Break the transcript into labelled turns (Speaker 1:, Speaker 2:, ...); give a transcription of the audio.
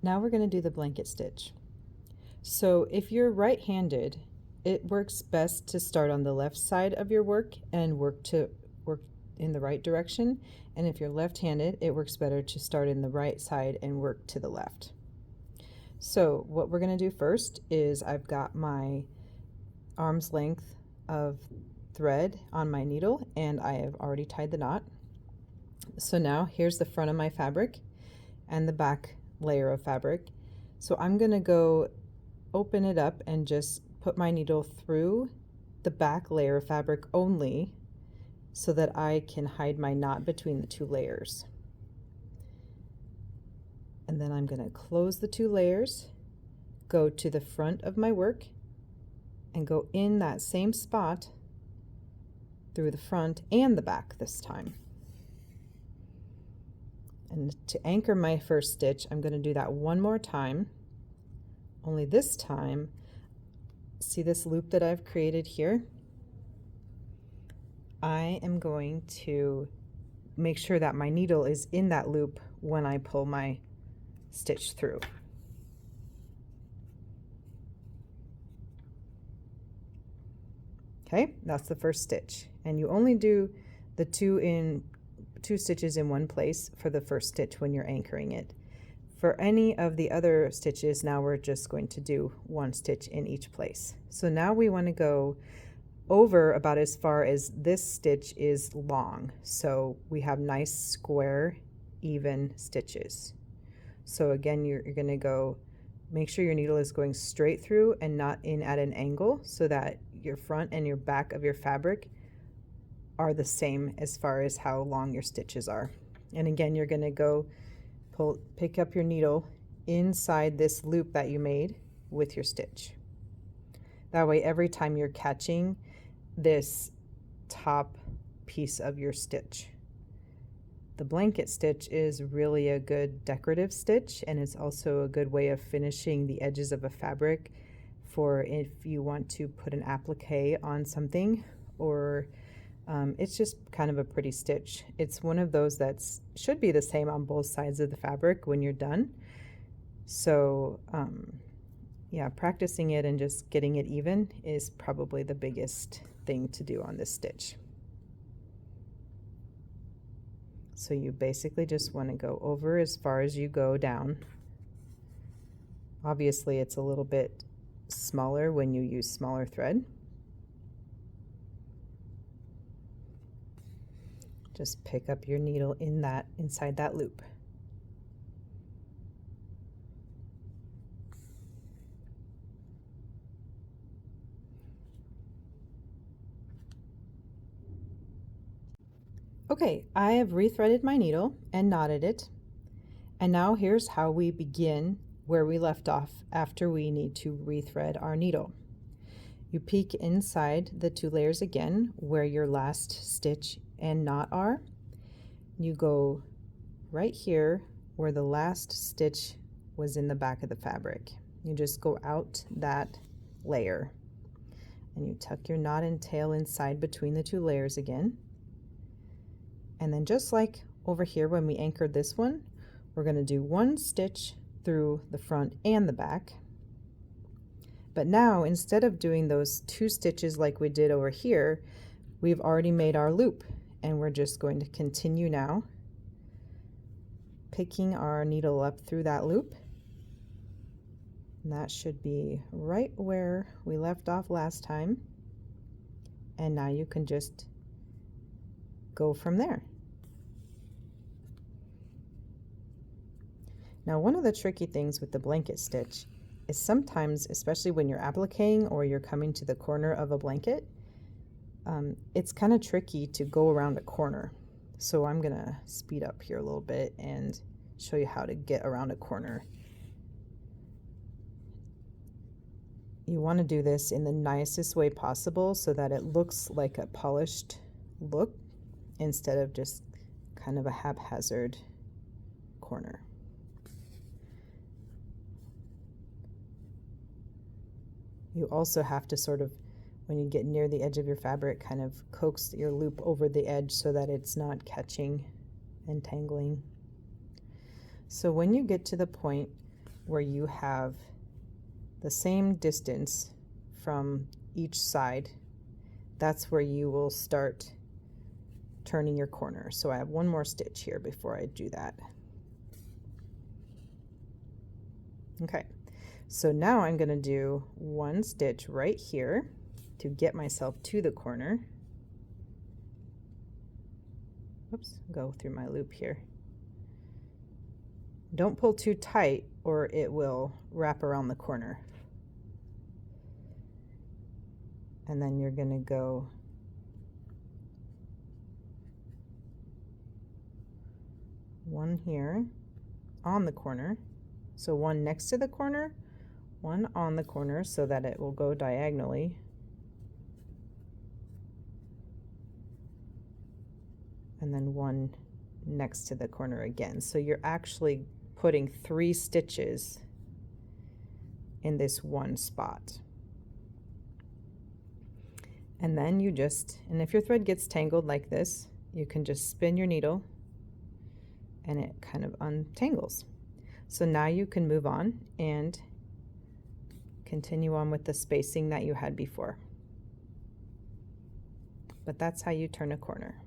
Speaker 1: Now we're going to do the blanket stitch. So if you're right-handed, it works best to start on the left side of your work and work in the right direction. And if you're left-handed, it works better to start in the right side and work to the left. So what we're going to do first is I've got my arm's length of thread on my needle and I have already tied the knot. So now here's the front of my fabric and the back layer of fabric. So I'm going to go open it up and just put my needle through the back layer of fabric only so that I can hide my knot between the two layers. And then I'm going to close the two layers, go to the front of my work, and go in that same spot through the front and the back this time. And to anchor my first stitch, I'm going to do that one more time, only this time, see this loop that I've created here? I am going to make sure that my needle is in that loop when I pull my stitch through. Okay, that's the first stitch, and you only do the two stitches in one place for the first stitch when you're anchoring it. For any of the other stitches, now we're just going to do one stitch in each place. So now we want to go over about as far as this stitch is long, so we have nice square even stitches. So again, you're going to go make sure your needle is going straight through and not in at an angle, so that your front and your back of your fabric are the same as far as how long your stitches are. And again, you're going to go pick up your needle inside this loop that you made with your stitch. That way, every time you're catching this top piece of your stitch. The blanket stitch is really a good decorative stitch, and it's also a good way of finishing the edges of a fabric for if you want to put an applique on something, or it's just kind of a pretty stitch. It's one of those that should be the same on both sides of the fabric when you're done. So yeah, practicing it and just getting it even is probably the biggest thing to do on this stitch. So you basically just want to go over as far as you go down. Obviously it's a little bit smaller when you use smaller thread. Just pick up your needle inside that loop. Okay, I have rethreaded my needle and knotted it. And now here's how we begin where we left off after we need to rethread our needle. You peek inside the two layers again where your last stitch and knot are. You go right here where the last stitch was in the back of the fabric. You just go out that layer and you tuck your knot and tail inside between the two layers again. And then just like over here when we anchored this one, we're going to do one stitch through the front and the back. But now, instead of doing those two stitches like we did over here, we've already made our loop, and we're just going to continue now, picking our needle up through that loop. And that should be right where we left off last time. And now you can just go from there. Now, one of the tricky things with the blanket stitch is sometimes, especially when you're appliquing or you're coming to the corner of a blanket, it's kind of tricky to go around a corner. So I'm gonna speed up here a little bit and show you how to get around a corner. You want to do this in the nicest way possible so that it looks like a polished look instead of just kind of a haphazard corner. You also have to sort of, when you get near the edge of your fabric, kind of coax your loop over the edge so that it's not catching and tangling. So when you get to the point where you have the same distance from each side, that's where you will start turning your corner. So I have one more stitch here before I do that. Okay, so now I'm going to do one stitch right here to get myself to the corner. Oops, go through my loop here. Don't pull too tight or it will wrap around the corner. And then you're going to go one here on the corner. So one next to the corner, one on the corner so that it will go diagonally. And then one next to the corner again. So you're actually putting 3 stitches in this one spot. And then you just, and if your thread gets tangled like this, you can just spin your needle and it kind of untangles. So now you can move on and continue on with the spacing that you had before. But that's how you turn a corner.